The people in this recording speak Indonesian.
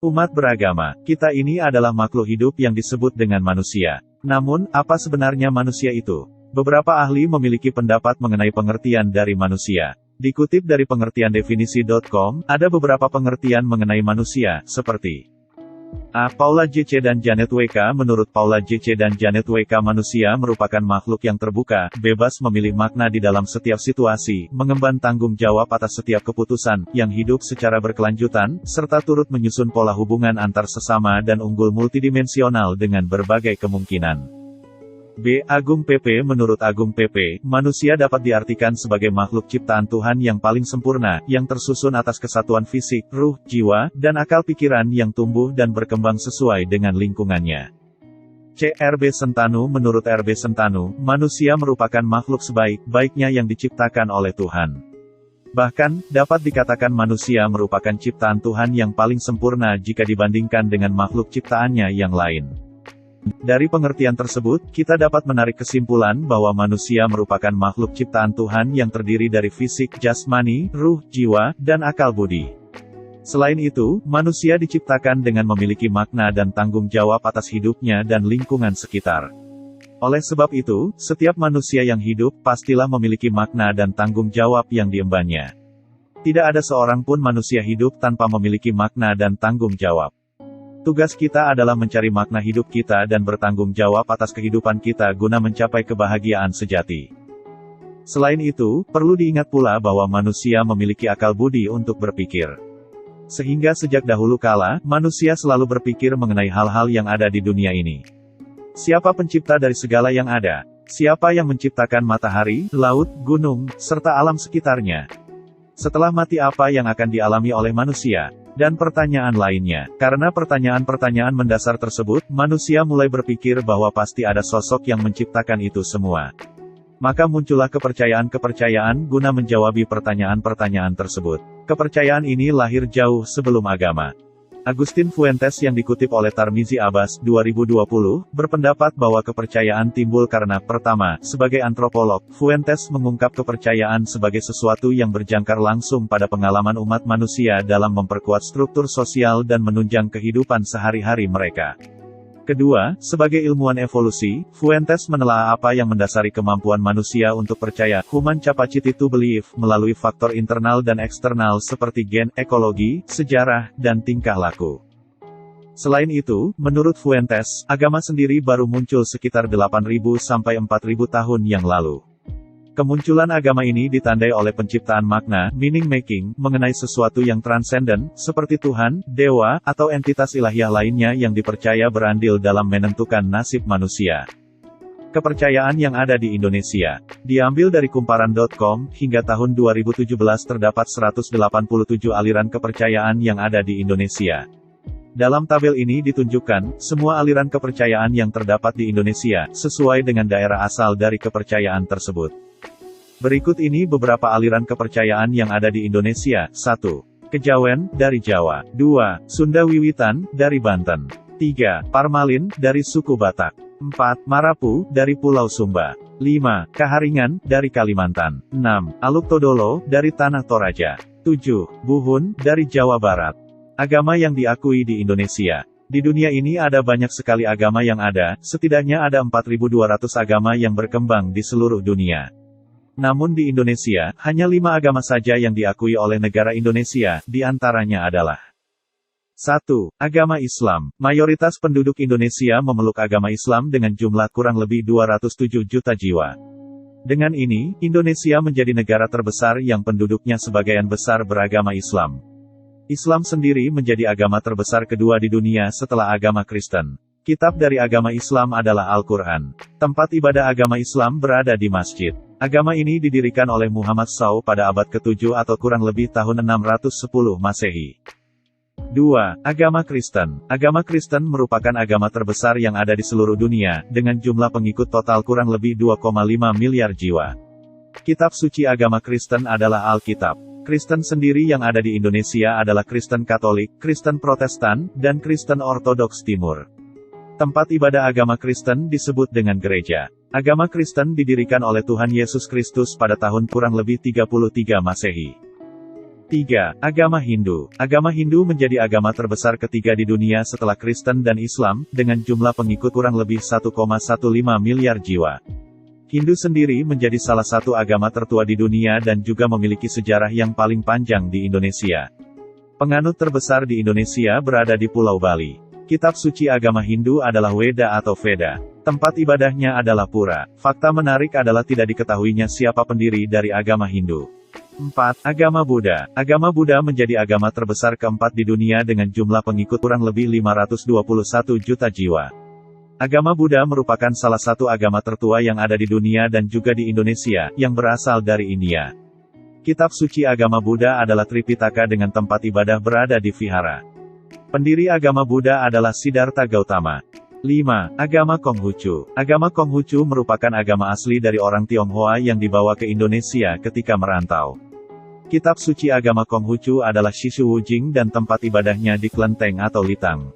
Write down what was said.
Umat beragama, kita ini adalah makhluk hidup yang disebut dengan manusia. Namun, apa sebenarnya manusia itu? Beberapa ahli memiliki pendapat mengenai pengertian dari manusia. Dikutip dari pengertiandefinisi.com, ada beberapa pengertian mengenai manusia, seperti A. Paula J.C. dan Janet W.K. Menurut Paula J.C. dan Janet W.K. manusia merupakan makhluk yang terbuka, bebas memilih makna di dalam setiap situasi, mengemban tanggung jawab atas setiap keputusan, yang hidup secara berkelanjutan, serta turut menyusun pola hubungan antar sesama dan unggul multidimensional dengan berbagai kemungkinan. B. Agung PP. Menurut Agung PP, manusia dapat diartikan sebagai makhluk ciptaan Tuhan yang paling sempurna, yang tersusun atas kesatuan fisik, ruh, jiwa, dan akal pikiran yang tumbuh dan berkembang sesuai dengan lingkungannya. C. RB Sentanu. Menurut RB Sentanu, manusia merupakan makhluk sebaik-baiknya yang diciptakan oleh Tuhan. Bahkan, dapat dikatakan manusia merupakan ciptaan Tuhan yang paling sempurna jika dibandingkan dengan makhluk ciptaannya yang lain. Dari pengertian tersebut, kita dapat menarik kesimpulan bahwa manusia merupakan makhluk ciptaan Tuhan yang terdiri dari fisik, jasmani, ruh, jiwa, dan akal budi. Selain itu, manusia diciptakan dengan memiliki makna dan tanggung jawab atas hidupnya dan lingkungan sekitar. Oleh sebab itu, setiap manusia yang hidup pastilah memiliki makna dan tanggung jawab yang diembannya. Tidak ada seorang pun manusia hidup tanpa memiliki makna dan tanggung jawab. Tugas kita adalah mencari makna hidup kita dan bertanggung jawab atas kehidupan kita guna mencapai kebahagiaan sejati. Selain itu, perlu diingat pula bahwa manusia memiliki akal budi untuk berpikir. Sehingga sejak dahulu kala, manusia selalu berpikir mengenai hal-hal yang ada di dunia ini. Siapa pencipta dari segala yang ada? Siapa yang menciptakan matahari, laut, gunung, serta alam sekitarnya? Setelah mati apa yang akan dialami oleh manusia? Dan pertanyaan lainnya. Karena pertanyaan-pertanyaan mendasar tersebut, manusia mulai berpikir bahwa pasti ada sosok yang menciptakan itu semua. Maka muncullah kepercayaan-kepercayaan guna menjawabi pertanyaan-pertanyaan tersebut. Kepercayaan ini lahir jauh sebelum agama. Agustin Fuentes yang dikutip oleh Tarmizi Abbas, 2020, berpendapat bahwa kepercayaan timbul karena, pertama, sebagai antropolog, Fuentes mengungkap kepercayaan sebagai sesuatu yang berjangkar langsung pada pengalaman umat manusia dalam memperkuat struktur sosial dan menunjang kehidupan sehari-hari mereka. Kedua, sebagai ilmuwan evolusi, Fuentes menelaah apa yang mendasari kemampuan manusia untuk percaya, human capacity to believe, melalui faktor internal dan eksternal seperti gen, ekologi, sejarah, dan tingkah laku. Selain itu, menurut Fuentes, agama sendiri baru muncul sekitar 8.000 sampai 4.000 tahun yang lalu. Kemunculan agama ini ditandai oleh penciptaan makna, meaning making, mengenai sesuatu yang transenden, seperti Tuhan, dewa, atau entitas ilahiyah lainnya yang dipercaya berandil dalam menentukan nasib manusia. Kepercayaan yang ada di Indonesia. Diambil dari kumparan.com, hingga tahun 2017 terdapat 187 aliran kepercayaan yang ada di Indonesia. Dalam tabel ini ditunjukkan, semua aliran kepercayaan yang terdapat di Indonesia, sesuai dengan daerah asal dari kepercayaan tersebut. Berikut ini beberapa aliran kepercayaan yang ada di Indonesia. 1. Kejawen, dari Jawa. 2. Sunda Wiwitan, dari Banten. 3. Parmalin, dari suku Batak. 4. Marapu, dari Pulau Sumba. 5. Kaharingan, dari Kalimantan. 6. Aluk Todolo, dari Tanah Toraja. 7. Buhun, dari Jawa Barat. Agama yang diakui di Indonesia. Di dunia ini ada banyak sekali agama yang ada, setidaknya ada 4.200 agama yang berkembang di seluruh dunia. Namun di Indonesia, hanya 5 agama saja yang diakui oleh negara Indonesia, di antaranya adalah 1. Agama Islam. Mayoritas penduduk Indonesia memeluk agama Islam dengan jumlah kurang lebih 207 juta jiwa. Dengan ini, Indonesia menjadi negara terbesar yang penduduknya sebagian besar beragama Islam. Islam sendiri menjadi agama terbesar kedua di dunia setelah agama Kristen. Kitab dari agama Islam adalah Al-Quran. Tempat ibadah agama Islam berada di masjid. Agama ini didirikan oleh Muhammad SAW pada abad ke-7 atau kurang lebih tahun 610 Masehi. 2. Agama Kristen. Agama Kristen merupakan agama terbesar yang ada di seluruh dunia, dengan jumlah pengikut total kurang lebih 2,5 miliar jiwa. Kitab suci agama Kristen adalah Alkitab. Kristen sendiri yang ada di Indonesia adalah Kristen Katolik, Kristen Protestan, dan Kristen Ortodoks Timur. Tempat ibadah agama Kristen disebut dengan gereja. Agama Kristen didirikan oleh Tuhan Yesus Kristus pada tahun kurang lebih 33 Masehi. 3. Agama Hindu. Agama Hindu menjadi agama terbesar ketiga di dunia setelah Kristen dan Islam, dengan jumlah pengikut kurang lebih 1,15 miliar jiwa. Hindu sendiri menjadi salah satu agama tertua di dunia dan juga memiliki sejarah yang paling panjang di Indonesia. Penganut terbesar di Indonesia berada di Pulau Bali. Kitab suci agama Hindu adalah Weda atau Veda. Tempat ibadahnya adalah pura. Fakta menarik adalah tidak diketahuinya siapa pendiri dari agama Hindu. 4. Agama Buddha. Agama Buddha menjadi agama terbesar keempat di dunia dengan jumlah pengikut kurang lebih 521 juta jiwa. Agama Buddha merupakan salah satu agama tertua yang ada di dunia dan juga di Indonesia, yang berasal dari India. Kitab suci agama Buddha adalah Tripitaka dengan tempat ibadah berada di vihara. Pendiri agama Buddha adalah Siddhartha Gautama. 5. Agama Konghucu. Agama Konghucu merupakan agama asli dari orang Tionghoa yang dibawa ke Indonesia ketika merantau. Kitab suci agama Konghucu adalah Shishu Wujing dan tempat ibadahnya di Klenteng atau Litang.